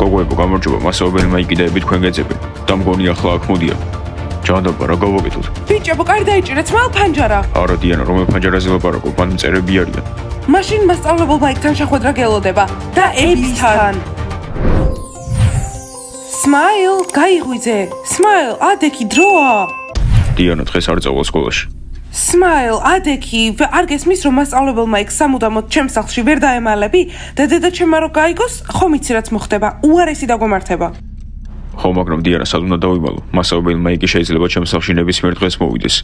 გოგოებო, გამარჯობა, მასაობელი მაიკიდაები თქვენ გეძებენ. და მგონი ახლა აქ მოდიან. ჯანდაბა, რა გავაკეთოთ? ბიჭებო, კარი დაიჭირეთ, მალ ფანჯარა. არა დიანა, რომელ ფანჯარაზე ლაპარაკობ, მან მწერები არიან. მაშინ მასწავლებელ მაიკთან შეხვედრა გელოდება და ებისთან. Smile, გაიღვიძე. Smile, ადექი დროა. დიანა დღეს არ წავალ სკოლაში. Smile, ადექი, არ გესმის რომ მასწავლებელ მაიკს სამუდამოდ ჩემს სახლში ვერ დაემალები და დედაჩემმა რო გაიგოს, ხომ იცი რაც მოხდება, უარესი დაგომართება. ხო, მაგრამ დიანა, სად უნდა დავიმალო? მასაობელი მაიკი შეიძლება ჩემს სახლში ნებისმიერ დღეს მოვიდეს.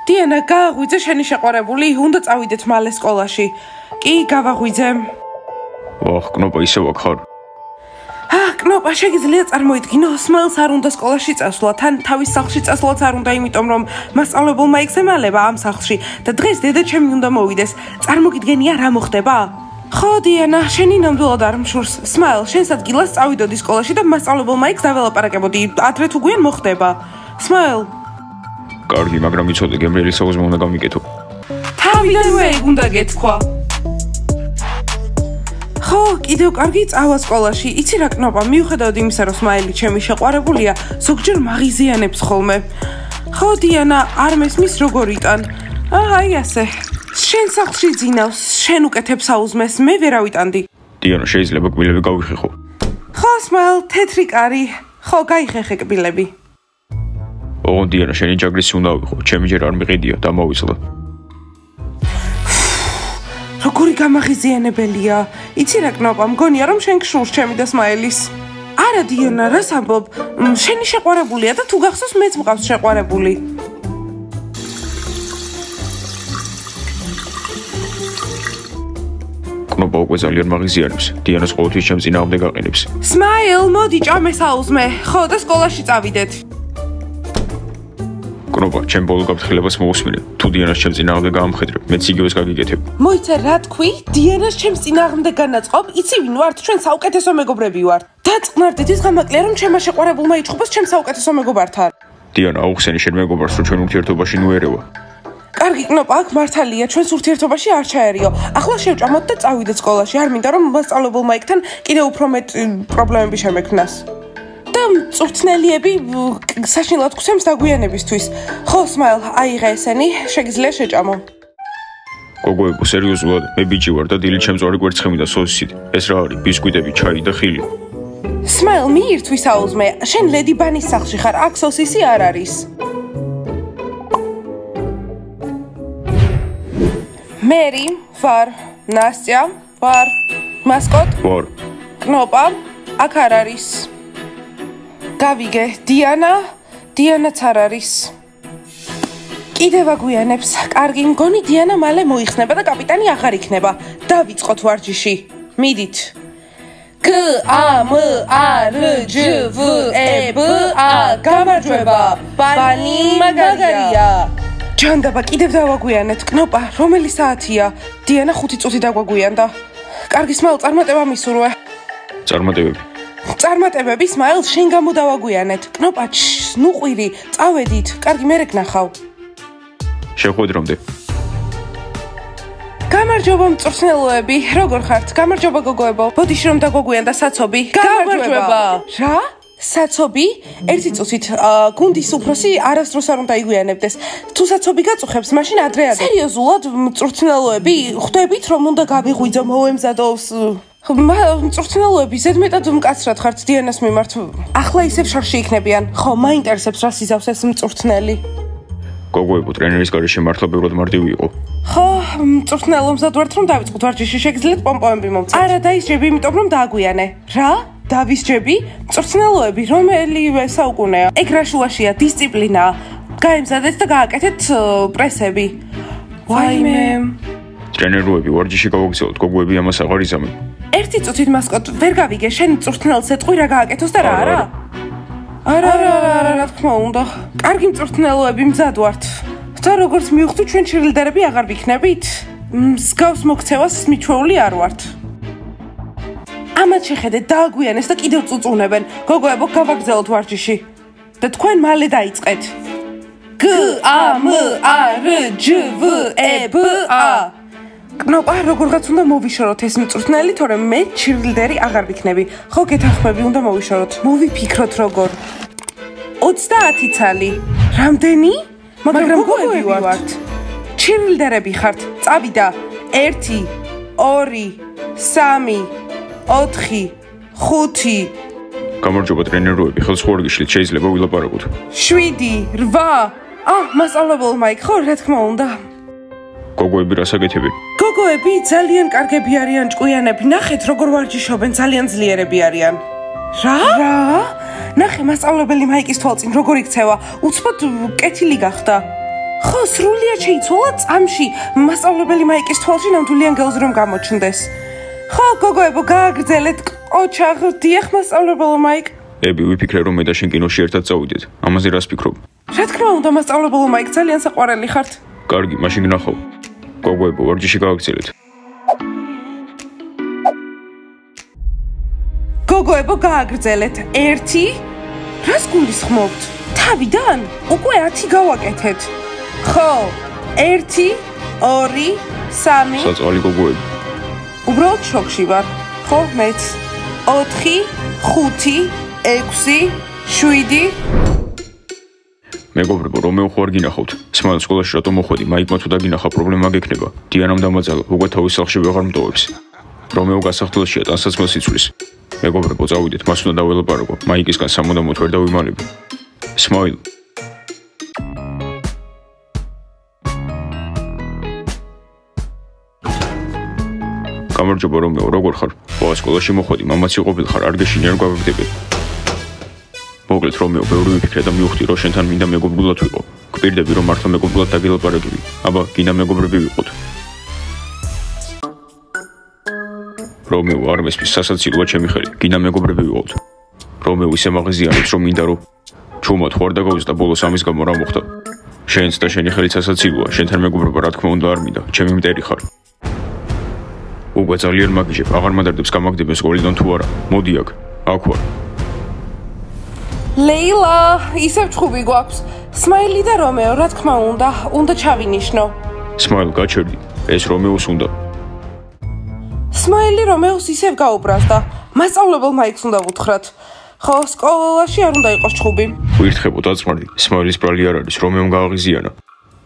დიანა, გააღვიძე შენი შეყვარებული, უნდა წავიდეთ მალე სკოლაში. კი, გავაღვიძე. ვახ, კნოპა ისევ აქ ხარ? კნოპა, შეგიძლია წარმოიდგინო, Smile-ს არ უნდა სკოლაში წასვლა, თან თავის სახლში წასვლაც არ უნდა, იმიტომ რომ მასწავლებელ მაიკს ემალება ამ სახლში და დღეს დედაჩემი უნდა მოვიდეს. წარმოგიდგენია რა მოხდება? ხო, დიანა, შენი ნამდვილად არ მშურს. Smile, შენს ადგილას წავიდოდი სკოლაში და მასწავლებელ მაიკს დაველაპარაკებოდი. ადრე თუ გვიან მოხდება. Smile. კარგი, მაგრამ იცოდე, გემრიელი საუზმე უნდა გამიკეთო. თავიდანვე უნდა გეთქვა. ხო, კიდევ კარგი წავა სკოლაში. იცი რა კნოპა, მიუხედავად იმისა, რომ Smile ჩემი შეყვარებულია, ზოგჯერ მაღიზიანებს ხოლმე. ხო, დიანა, არ მესმის როგორ იტან. აი ასე. შენ სახლში ძინავს, შენ უკეთებ საუზმეს, მე ვერ ავიტანდი. დიანა, შეიძლება კბილები გავიხეხო. ხო, Smile, თეთრი კარი. ხო, გაიხეხე კბილები. ოღონდ დიანა, შენი ჯაგრისი უნდა ავიღო, ჩემი ჯერ არ მიყიდია და მოვიცლა. როგორი გამაღიზიანებელია. იცი რა კნოპა, მგონია რომ შენ გშურს ჩემი და Smile-ის. არა დიანა, რას ამბობ? შენი შეყვარებულია და თუ გახსოვს მეც მყავს შეყვარებული. კნოპა უკვე ძალიან მაღიზიანებს. დიანას ყოველთვის ჩემს წინააღმდეგ გაყენებს. Smile, მოდი ჭამე საუზმე. ხო და სკოლაში წავიდეთ. კნოპა, ჩემ ბოლო გაფრთხილებას მოусმინე. თუ დიანას ჩემს წინააღმდეგ გაამხედრებ, მეც იგივეს გაგიკეთებ. მოიცე რა თქვი? დიანას ჩემს წინააღმდეგ განაწყობ? იცი ვინ ვართ? ჩვენ საუკეთესო მეგობრები ვართ. დაწყნარდით ის გამაკლია რომ ჩემმა შეყვარებულმა იჩხუბოს ჩემს საუკეთესო მეგობართან. დიანა, აუხსენი შენ მეგობარს, რომ ჩვენ ურთიერთობაში ნუ ერევა. კარგი კნოპა, აქ მართალია, ჩვენს ურთიერთობაში არ ჩაერიო. ახლა შევჭამოთ და წავიდეთ სკოლაში. არ მინდა რომ მასწავლებელ მაიკთან კიდევ უფრო მეტ პრობლემები შემექმნას. და მწვრთნელიები საშინლად გვცემს დაგვიანებისთვის. ხო, Smile, აიღე ესენი, შეგიძლია შეჭამო. გოგოებო, სერიოზულად, მე ბიჭი ვარ და დილით შემწვარი კვერცხემი და სოსისით. ეს რა არის? ბისკვიტები, ჩაი და ხილი. Smile, მიირთვი საუზმე. შენ ლედი ბანის სახლში ხარ, აქ სოსისი არ არის. მერი, ვარ, ნასტია, ვარ, მასკოტ, ვარ. კნოპა, აქ არ არის. გავიგე, დიანაც არ არის. კიდევ აგვიანებს, კარგი, მგონი დიანა მალე მოიხსნება და კაპიტანი აღარ იქნება. დავიწყოთ ვარჯიში. მიდით. G-A-M-A-R-J-V-E-B-A გამარჯვება. ბანი მაგარია. ჯანდაბა, კიდევ დავაგვიანეთ. კნოპა, რომელი საათია? დიანა 5 წუთი დაგვაგვიანდა. კარგი, Smile, წარმატება მისურვე. წარმატებები, Smile, შენ გამო დავაგვიანეთ. კნოპა, ნუ ყვირი, წავედით. კარგი, მე გნახავ. შეხვედრამდე. გამარჯობა მწვრთნელოები, როგორ ხართ? გამარჯობა გოგოებო. ბოდიში რომ დაგვაგვიანდა საცობი. გამარჯობა. რა? საცობი? ერთი წუთით, გუნდის უფროსი არასდროს არ უნდა იგვიანებდეს. თუ საცობი გაწუხებს, მაშინ ადრე ადრე. სერიოზულად, მწვრთნელოები, ხვდებით რომ უნდა გავიღვიძო მოემზადოს მწვრთნელოები ზედმეტად მკაცრად ხართ დიანას მიმართ. ახლა ისევ შორში იქნებიან. ხო, მაინტერესებს რა სიზავს ეს მწვრთნელი. გოგოებო, ტრენერის გარეშე მართლა ბევრად მარტივი იყო. ხო, მწვრთნელობმზად ვართ რომ დავიწყოთ ვარჯიში, შეგიძლიათ პომპომები მომწევთ. არა, დაისჯები, იმიტომ რომ დააგვიანე. რა? დავისჯები? მწვრთნელოები, რომელივე საუკუნეა. ეგ რა შუაშია, დისციპლინა. გაემზადეთ და გააკეთეთ პრესები. ვაიმე. ტრენეროები, ვარჯიში გავაგზავნოთ, გოგოები ამას აღარ იზამენ. ერთი წუთით მასკოტ, ვერ გავიგე, შენ მწვრთნელს ეთყვი რა გააკეთოს და რა არა? არა, რა თქმა უნდა. კარგი მწვრთნელოები, მზად ვართ. და როგორც მივხვდი, ჩვენ ჩერილდერები აღარ ვიქნებით? მსგავს მოქცევას მიჩვეული არ ვართ. ამათ შეხედეთ, დააგვიანეს და კიდევ წუწუნებენ. გოგოებო, გავაგზავნოთ ვარჯიში. და თქვენ მალე დაიწყეთ. G-A-M-A-R-J-V-E-B-A კნოპა, როგორღაც უნდა მოვიშოროთ ეს მწვრთნელი, თორემ მე ჩირლდერი აღარ ვიქნები. ხო, გეთანხმები, უნდა მოვიშოროთ. მოვიფიქროთ როგორ. 30 ცალი. რამდენი? მაგრამ გოგოები ვართ. ჩირლდერები ხართ. წავიდა. 1 2 3 4 5 გამარჯობა ტრენეროები, ხელს ხوار გიშლით, შეიძლება ვილაპარაკოთ. 7 8 მასწავლებელ მაიკ, ხო, რა თქმა უნდა. გოგოები რას აკეთებენ? გოგოები ძალიან კარგები არიან, ჭკვიანები. ნახეთ, როგორ ვარჯიშობენ, ძალიან ძლიერები არიან. რა? ნახე, მასწავლებელი მაიკის თვალწინ როგორ იქცევა, უცბად კეთილი გახდა. ხო, სრულიად შეიცვალა წამში. მასწავლებელი მაიკის თვალში ნამდვილი ანგელოზი რომ გამოჩნდეს. ხო, გოგოებო, გააგრძელეთ. ოჩაღ, დიახ, მასწავლებელ მაიკ. ები, ვიფიქრე რომ მე და შენ კინოში ერთად წავიდეთ. ამაზე რას ფიქრობ? რა თქმა უნდა, მასწავლებელ მაიკ, ძალიან საყვარელი ხართ. კარგი, მაშინ გნახავ. გოგოებო, ვარჯიში გააგრძელეთ. გოგოებო, გააგრძელეთ. 1 რას გულისხმობთ? თავიდან? უკვე 10 გავაკეთეთ. ხო, 1 2 3 საწყალი გოგოები. უბრალოდ შოკში ვარ. ხო, მეც. 4 5 6 7 მეგობრებო, რომეო ხوار გინახავთ? სმაილ სკოლაში რატომ მოხვედი? მაიკმა თუ დაგინახა, პრობლემა გექნება. დიანამ დამაძალა, უკვე თავის სახლში ვეღარ მტოვებს. რომეო გასახდელშია, ტანსაცმელს იცვლის. მეგობრებო, წავიდეთ, მას უნდა დაველაპარაკო. მაიკისგან სამუდამოდ ვერ დავიმალები. სმაილ. გამარჯობა რომეო, როგორ ხარ? ყოა სკოლაში მოხვედი, მამაც იყოფილ ხარ, არ გეშინი არ გვაგვირდები. მოკლედ რომეო, ბევრი ვიფიქრე და მივხვდი, რომ შენთან მინდა მეგობრულად ვიყო. გვპირდები, რომ მართლა მეგობრულად დაგელაპარაკები. აბა, გინდა მეგობრები ვიყოთ. რომეო, არ მესმის, სასაცილოა ჩემი ხელი. გინდა მეგობრები ვიყოთ. რომეო ისე მაღაზიანებს, რომ მინდა რომ ჩუმად ხوار დაგავიზდა ბოლოს ამის გამო რა მოხდა. შენც და შენი ხელით სასაცილოა, შენთან მეგობრობა რა თქმა უნდა არ მინდა. ჩემი მტერი ხარ. უკვე ძალიან მაგიჟებ, აღარ მანდარდებს გამაგდებენ სკოლიდან თუ არა. მოდი აქ ვარ. ლეილა, ისევ ჩხუბი გვაქვს. სმაილი და რომეო, რა თქმა უნდა ჩავინიშნო. სმაილ, გაჩერდი. ეს რომეოს უნდა. სმაილი რომეოს ისევ გაუბრაზდა. მასწავლებელ მაიკს უნდა ვუთხრათ. ხო, სკოლაში არ უნდა იყოს ჩხუბი. ვირთხებო, დაწმარდი. სმაილის ბრალი არ არის, რომეომ გააღიზიანა.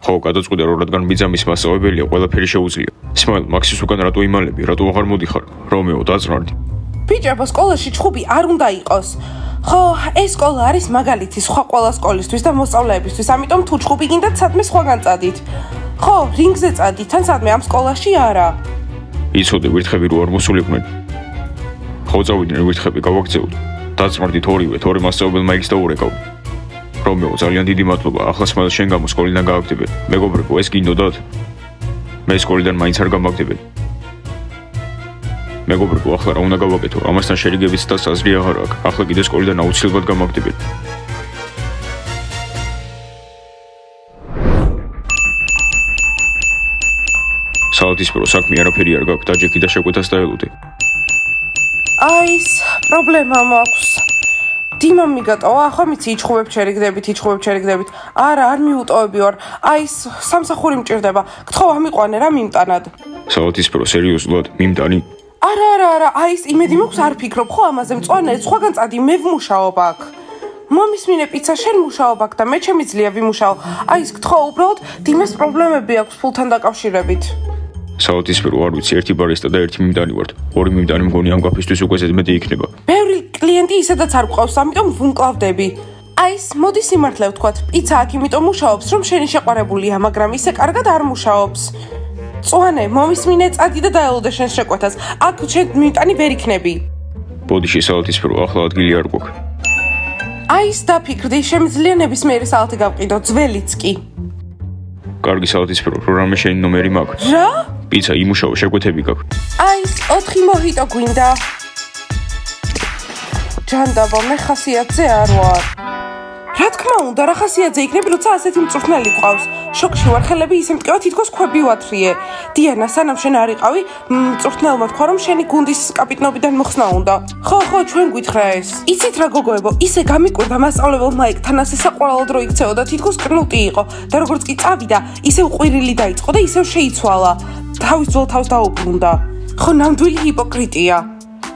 ხო, გადაწყვიტე, რომ რადგან მიძამის მასწავლებელია, ყველაფერი შეუძლია. სმაილ, მაქსის უკან რატო იმალები, რატო აღარ მოდიხარ? რომეო, დაწმარდი. ბიჭებო, სკოლაში ჩხუბი არ უნდა იყოს. ხო, ეს სკოლა არის მაგალითი სხვა ყველა სკოლისთვის და მოსწავლეებისთვის, ამიტომ თუ ჩხუბი გინდათ, სადმე სხვაგან წადით. ხო, რინგზე წადით, თან სადმე ამ სკოლაში არა. იცოდე, ვირთხები რო არ მოსულიყვნენ. ხო, წავიდნენ ვირთხები, გავაგზავნოთ. დაწმარდით ორივე, თორემ მასწავლებელ მაიქს დაურეკავ. რომეო, ძალიან დიდი მადლობა. ახლა სმაილ შენ გამო სკოლიდან გააგდებენ. მეგობრებო, ეს გინდოდათ? მე სკოლიდან მაინც არ გამაგდებენ. მეგობრებო, ახლა რა უნდა გავაკეთო? ამასთან შერიგებიც და საზრი აღარ აქვს. ახლა კიდე სკოლიდან აუცილებლად გამაგდებენ. საათისფრო საქმე არაფერი არ გაქვს, დაჯექი და შეკვეთას დაელოდე. ის პრობლემა მაქვს. დიმამ მიგატოვა, ახლა მიცი იჩხუბებ შერიგდებით. არა, არ მიუტოვები ვარ. სამსახური მჭირდება. გთხოვ ამიყვანე რა მიმტანად. საათისფრო სერიოზულად მიმტანი? არა, იმედი მაქვს არ ფიქრობ, ხო ამაზე მწვანე, სხვაგან წადი, მე ვმუშაობ აქ. მომისმინე პიცა, შენ მუშაობ აქ და მე ჩემი ძლია ვიმუშაო. გთხოვ უბრალოდ დიმას პრობლემები აქვს ფულთან დაკავშირებით. საათისფრო არ ვიცი, ერთი ბარისტა და ერთი მიმდანი ვართ. ორი მიმდანი მგონი ამ კაფისთვის უკვე ზედმეტი იქნება. ბევრი კლიენტი ისედაც არ გვყავს, ამიტომ ვუმკლავდები. მოდი სიმართლე ვთქვათ, პიცა აქ იმიტომ მუშაობს, რომ შენი შეყვარებულია, მაგრამ ისე კარგად არ მუშაობს. წვანე, მომისმინე, წადი და დაელოდე შენს შეკვეთას. აქ შენ მიმტანი ვერ იქნები. ბოდიში საათისფრო ახლა ადგილი არ გვაქვს. დაფიქრდი, შემიძლია ნებისმიერი საათი გავყიდო, ძველიც კი. კარგი საათისფრო, რამე შენი ნომერი მაქვს. რა? პიცა იმუშაო, შეკვეთები გაქვს. 4 მოჰიტო გვინდა. ჯანდაბა, მე ხასიათზე არ ვარ. რა თქმა უნდა, რა ხასიათზე იქნები, როცა ასეთი მწვრთნელი გყავს. შოკში ვარ, ხელები ისე მტკივა, თითქოს ქვები ვათრიე. დიანა, სანამ შენ არ იყავი, მწვრთნელმა თქვა, რომ შენი გუნდის კაპიტნობიდან მოხსნა უნდა. ხო, ჩვენ გვითხრა ეს. იცით რა გოგოებო, ისე გამიკვირდა მასწავლებელმა იქთან ასე საყვარელო დრო იქცეოდა, თითქოს კრნუტი იყო და როგორც კი წავიდა, ისევ ყვირილი დაიწყო და ისევ შეიცვალა. თავის ძველ თავს დაუბრუნდა. ხო, ნამდვილი ჰიპოკრიტია.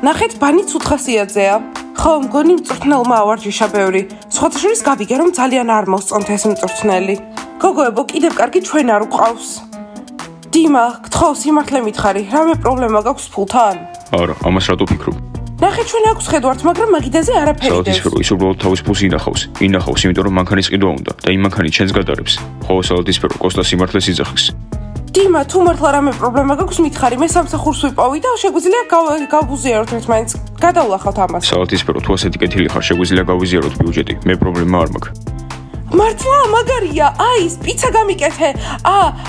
ნახეთ, ბანი ცუდ ხასიათზეა. ხო, მგონი მწვრთნელმა ავარჯიშა ბევრი. სხვათა შორის გავიგე, რომ ძალიან არ მოსწონთ ეს მწვრთნელი. გოგოებო, კიდევ კარგი ჩვენ არ ვყავს. დიმა, გთხოვ, სიმართლე მითხარი, რამე პრობლემა გაქვს ფულთან? არა, ამას რატო ფიქრობ? ნახე, ჩვენ აქვს ხედვართ, მაგრამ მაგიდაზე არაფერი დევს. სალათისფერო ის უბრალოდ თავის ფულს ინახავს, იმიტომ რომ მანქანის ყიდვა უნდა და იმ მანქანით შენს გადარებს. ხო, სალათისფერო კოსტას სიმართლეს იძახის. დიმა, თუ მართლა რამე პრობლემა გაქვს, მითხარი, მე სამსახურს ვიპოვი და შეგვიძლია გავუზიაროთ ერთმანეთს. გადავლახავთ ამას. სალათისფერო თუ ასეთი კეთილი ხარ, შეგვიძლია გავიზიაროთ ბიუჯეტი. მე პრობლემა არ მაქვს. მართლა მაგარია, აი, პიცა გამიკეთე.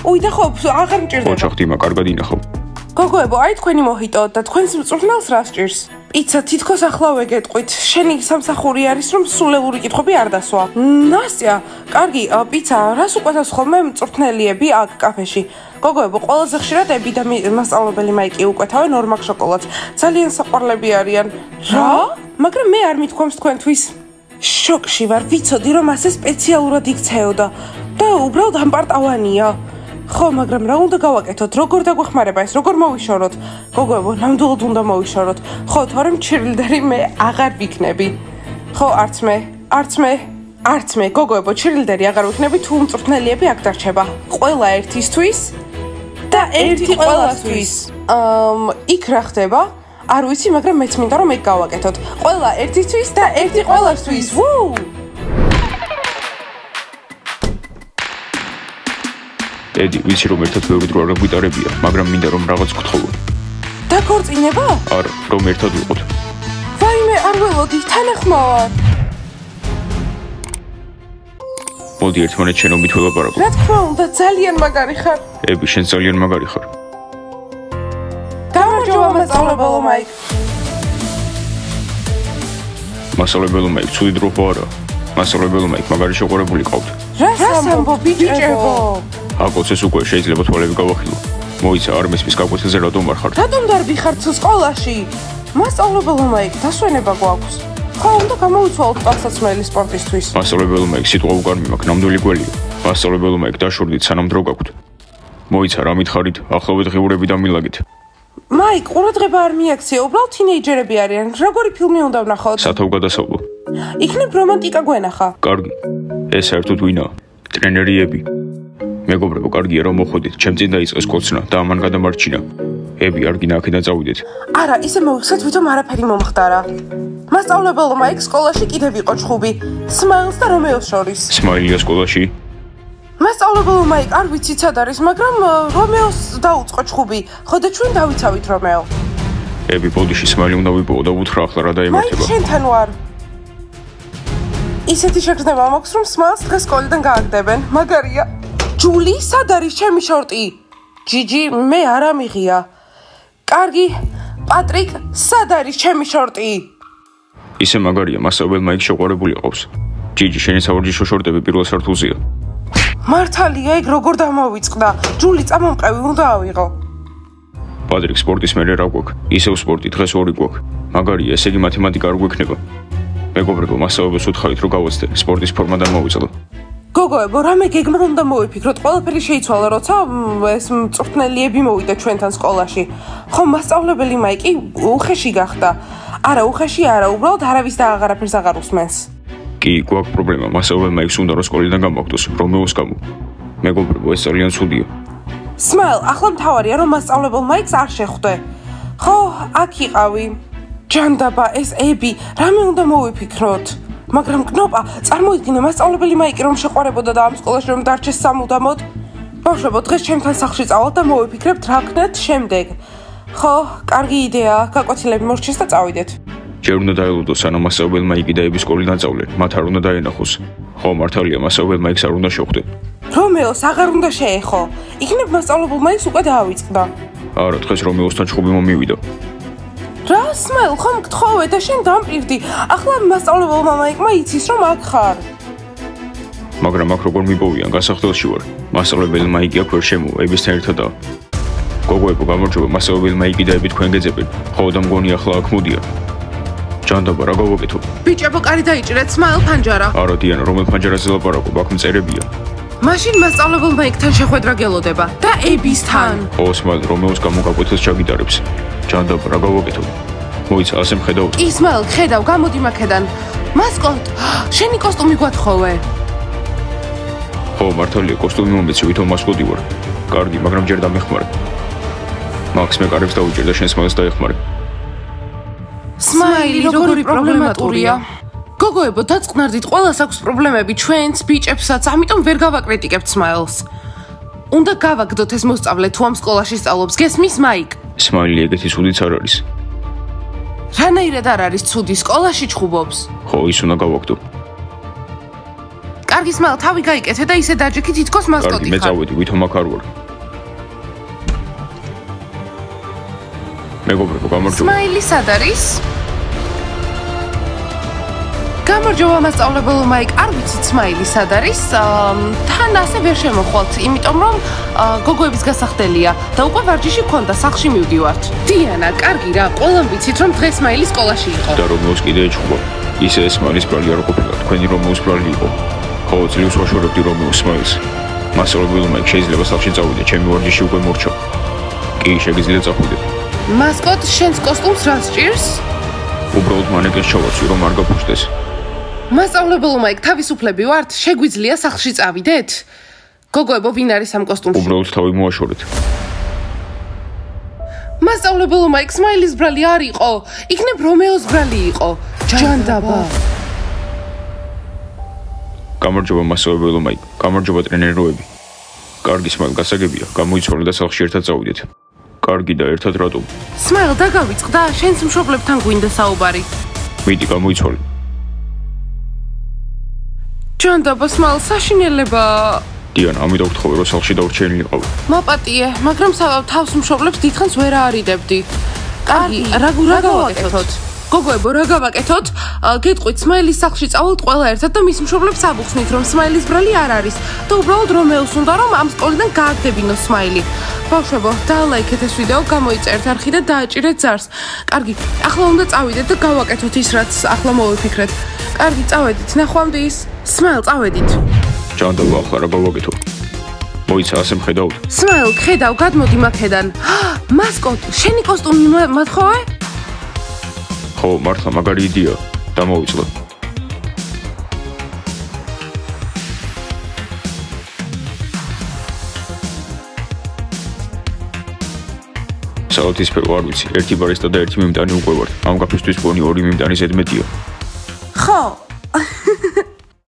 უი და ხო, აღარ მჭირდება. ოჩახ დიმა, კარგად ინახავ. გოგოებო, აი თქვენი მოჰიტო და თქვენს მწვრთნელს რა სჭირს? პიცა თითქოს ახლა ვეგეტყვით. შენი სამსახური არის, რომ სულელური კითხვები არ დასვა. ნასტია, კარგი, პიცა, რას უყვეთავს ხოლმე მწვრთნელიები აქ კაფეში? გოგოებო, ყველაზე ხშირად ები და მასწავლებელი მაიკი უყვეთავენ ორმაგ შოკოლადს. ძალიან საყვარლები არიან. რა? მაგრამ მე არ მithქვამს თქვენთვის. შოკში ვარ, ვიცოდი რომ ასე სპეციალურად იქცეოდა და უბრალოდ ამპარტავანია. ხო, მაგრამ რა უნდა გავაკეთოთ? როგორ დაგვეხმარება ეს? როგორ მოვიშოროთ? გოგოებო, ნამდვილად უნდა მოვიშოროთ. ხო, თორემ ჩირილდერი მე აღარ ვიქნები. ხო, არც მე, გოგოებო, ჩირილდერი აღარ ვიქნები თუ მწვრთნელიები აქ დარჩება. ყველა ერთისთვის და ერთი ყველასთვის. იქ რა ხდება? არ ვიცი, მაგრამ მეც მინდა რომ ეგ გავაკეთოთ. ყველა ერთისთვის და ერთი ყველასთვის. ვუ! ედი, ვიცი რომ ერთად ბევრი დრო არ გვიტარებია, მაგრამ მინდა რომ რაღაც გთხოვო. დაქორწინება? არა, რომ ერთად ვიყოთ. ვაიმე, არ ველოდი, თანახმოვარ. მოდი ერთმანეთს შენობით ველაპარაკო. რა თქმა უნდა, ძალიან მაგარი ხარ. ები, შენ ძალიან მაგარი ხარ. გამარჯობა, მასწავლებელო მაიკ. მასწავლებელო მაიკ, ცუდი დრო ხო არა? მასწავლებელო მაიკ, მაგარი შეყვარებული ყავთ. რას ამბობ, ბიჭებო? აკოცეს უკვე შეიძლება თვალები გავახილო. მოიცა, არ მესმის გაკვეთილზე რატომ არ ხარ? რატომ დარბი ხარ სკოლაში? მასწავლებელო მაიკ, დასვენება გვაქვს. ხო, უნდა გამოვიცვალოთ ტანსაცმელი სპორტისთვის. მასწავლებელო მაიკ, სიტყვა უკარმი მაქვს, ნამდვილი გველია. მასწავლებელო მაიკ, დაშორდით, სანამ დრო გაქვთ. მოიცა, რა მითხარით? ახლავე დღიურები დამილაგეთ. მაიკ, ყურადღება არ მიაქცია, უბრალოდ თინეიჯერები არიან. როგორი ფილმი უნდა ვნახოთ? სათავგადასავლო. იქნებ რომანტიკა გვენახა. კარგი. ეს საერთოდ ვინაა? ტრენერიები. მეგობრებო, კარგია რომ მოხვედით, ჩემ წინ დაიწყეს კოცნა და ამან გადამარჩინა. ები, არ გინდა აქედან წავიდეთ. არა, ისე მოვიხსენეთ, ვითომ არაფერი მომხდარა. მასწავლებელო მაიკ სკოლაში კიდევ იყო ჩხუბი. სმაილს და რომეოს შორის. სმაილია სკოლაში? მასწავლებელო მაიკ, არ ვიცი სად არის, მაგრამ რომეოს დაუწყო ჩხუბი. ხო და ჩვენ დავიცავით რომეო. ები, ბოდიში სმაილი უნდა ვიპოვო და უთხრა ახლა რა დაემართება. მაიკ, შენთან ვარ. ისეთი შეგრძნება მაქვს, რომ სმაილს დღეს სკოლიდან გააგდებენ. მაგარია. ჯული, სად არის ჩემი შორტი? ჯიჯი, მე არ ამიღია. კარგი, პატრიკ, სად არის ჩემი შორტი? ისე მაგარია, მასწავლებელმა იქ შეყვარებული ყავს. ჯიჯი, შენი სავარჯიშო შორტები პირველ სართულზეა. მართალია, ეგ როგორ დამოვიწყდა? ჯული, წამომყევი უნდა ავიღო. პატრიკ, სპორტის მერე რა გვაქვს? ისევ სპორტი, დღეს ორი გვაქვს. მაგარია, ესე იგი მათემატიკა არ გვექნება. მეგობრებო, მასწავლებელს უთხრით რომ გავაცდე, სპორტის ფორმა დამოვიწყდა. გოგოებო, რამე გეგმა უნდა მოვიფიქროთ, ყველაფერი შეიცვალა, როცა ეს მწვრთნელიები მოვიდა ჩვენთან სკოლაში. ხო, მასწავლებელი მაიკი უხეში გახდა. არა, უხეში არა, უბრალოდ არავის და აღარაფერს აღარ უსმენს. კი, გვაქვს პრობლემა, მასწავლებელი მაიკს უნდა რომ სკოლიდან გამოგდოს, რომეოს გამო. მეგობრებო, ეს ძალიან ცუდია. სმაილ, ახლა მთავარია რომ მასწავლებელ მაიკს არ შეხვდე. ხო, აქ იყავი. ჯანდაბა, ეს ები, რამე უნდა მოვიფიქროთ. მაგრამ კნოპა, წარმოიდგინე მასწავლებელი მაიკი რომ შეყვარებოდა და ამ სკოლაში რომ დარჩეს სამუდამოდ. ბავშვებო, დღეს ჩემთან სახლში წავალთ და მოვიფიქრებთ რა ქნათ შემდეგ. ხო, კარგი იდეაა, გაკვეთილები მორჩეს და წავიდეთ. ჯერ უნდა დაელოდოს, სანამ მასწავლებელი მაიკი და ები სკოლიდან წავლენ, მათ არ უნდა დაენახოს. ხო, მართალია, მასწავლებელი მაიკს არ უნდა შეხვდე. რომეოს აღარ უნდა შეეხო. იქნებ მასწავლებელ მაიკს უკვე დაავიწყდა. არა, დღეს რომეოსთან ჩხუბი მომივიდა. რა, სმაილ, ხომ გთხოვე და შენ დამპირდი. ახლა მასწავლებელმა მაიკმა იცის რომ აქ ხარ. მაგრამ აქ როგორ მიპოვიან გასახდელში ვარ. მასწავლებელმა იგი აქ ვერ შემოვა, ებისთან ერთადაა. გოგოებო, გამარჯობა, მასწავლებელმა იგი და ები თქვენ გეძებენ. ხო და მგონი ახლა აქ მოდია. ჯანდაბა, რა გავაკეთო? ბიჭებო, კარი დაიჭირეთ, სმაილ ფანჯარა. არა დიანა, რომელ ფანჯარაზე ლაპარაკობ, აქ მწერებია. მაშინ მასწავლებელმა იქთან შეხვედრა გელოდება და ებისთან. ხო, სმაილ რომეოს გამოგაკვეთილს ჩაგიტარებს. ჯანდაბა, რა გავაკეთო? მოიცა, ასე მხედავ. კი, სმაილ, ხედავ, გამოდი მაქედან. მასკოტ, შენი კოსტუმი გვათხოვე. ხო, მართალია, კოსტუმი მომეცი, ვითომ მასკოტი ვარ. კარგი, მაგრამ ჯერ დამეხმარე. მაქს მე კარებს დავიჭერ და შენ სმაილს დაეხმარე. სმაილი როგორი პრობლემატურია. გოგოებო, დაწყნარდით, ყველას აქვს პრობლემები, ჩვენც, ბიჭებსაც, ამიტომ ვერ გავაკრიტიკებთ სმაილს. უნდა გავაგდოთ ეს მოსწავლე თუ ამ სკოლაში სწავლობს, გესმის მაიკ? სმაილი ეგეთი ცუდიც არ არის. რანაირად არ არის ცუდი, სკოლაში ჩხუბობს. ხო, ის უნდა გავაგდო. კარგი, სმაილ, თავი გაიკეთე და ისე დაჯექი თითქოს მასკოტი ხარ. კარგი, მე წავედი, ვითომ აქ არ ვარ. მეგობრებო, გამარჯობა. სმაილი სად არის? გამარჯობა მასწავლებელო მაიკ, არ ვიცით სმაილი სად არის? თან ასე ვერ შემოხვალთ, იმიტომ რომ გოგოების გასახდელია და უკვე ვარჯიში გქონდა, სახლში მივდივართ. დიანა, კარგი რა, ყველამ ვიცით რომ დღეს სმაილი სკოლაში იყო. და რომეოს კიდე ეჩხუბა. ისე სმაილის ბრალი არ ყოფილა, თქვენი რომეოს ბრალი იყო. ხო, ძლივს ვაშორებდი რომეოს სმაილს. მასწავლებელო მაიკ, შეიძლება სახლში წავიდე, ჩემი ვარჯიში უკვე მორჩა. კი, შეგიძლიათ წახვიდე. მასკოტ, შენს კოსტუმს რა სჭირს? უბრალოდ მანეკენს ჩავაცვი, რომ არ გაფუშდეს. მასწავლებელო მაიკ, თავისუფლები ვართ? შეგვიძლია სახლში წავიდეთ? გოგოებო, ვინ არის ამ კოსტუმში? უბრალოდ თავი მოაშორეთ. მასწავლებელო მაიკ, სმაილის ბრალი არ იყო. იქნებ რომეოს ბრალი იყო. ჯანდაბა. გამარჯობა მასწავლებელო მაიკ, გამარჯობა ტრენეროები. კარგი, სმაილ, გასაგებია, გამოიცვალე და სახლში ერთად წავიდეთ. კარგი და ერთად რატომ? სმაილ, დაგავიწყდა, შენს მშობლებთან გვინდა საუბარი. მიდი, გამოიცვალე. ჯანდაბა, სმაილ, საშინელება. დიანა, ამიტომ გთხოვე, რომ სახლში დავრჩენილიყავი. მაპატიე, მაგრამ თავს მშობლებს დიდხანს ვერ აარიდებდი. კარგი, რა გავაკეთოთ? გოგოებო, რა გავაკეთოთ? გეტყვით, სმაილის სახლში წავალთ ყველა ერთად და მის მშობლებს აბუხსნით, რომ სმაილის ბრალი არ არის და უბრალოდ რომეოს უნდა, რომ ამ სკოლიდან გააგდებინოს სმაილი. ბავშვებო, დაალაიქეთ ეს ვიდეო, გამოიწერთ არხი და დააჭირეთ ზარს. კარგი, ახლა უნდა წავიდეთ და გავაკეთოთ ის, რაც ახლა მოვიფიქრეთ. კარგი, წავედით, ნახვამდის. სმაილ, წავედით. ჯანდაბა, ახლა რა გავაკეთო? მოიცა, ასე მხედავთ. სმაილ, ხედავ, გადმოდი მაქედან. მასკოტ, შენი კოსტუმი მათხოვე? ხო, მართლა მაგარი იდეა. დამოვიწყდა. საათის ფერო არ ვიცი, ერთი ბარისტა და ერთი მიმტანი უკვე ვართ. ამ კაფისთვის პონი ორი მიმტანი ზედმეტია. ხო,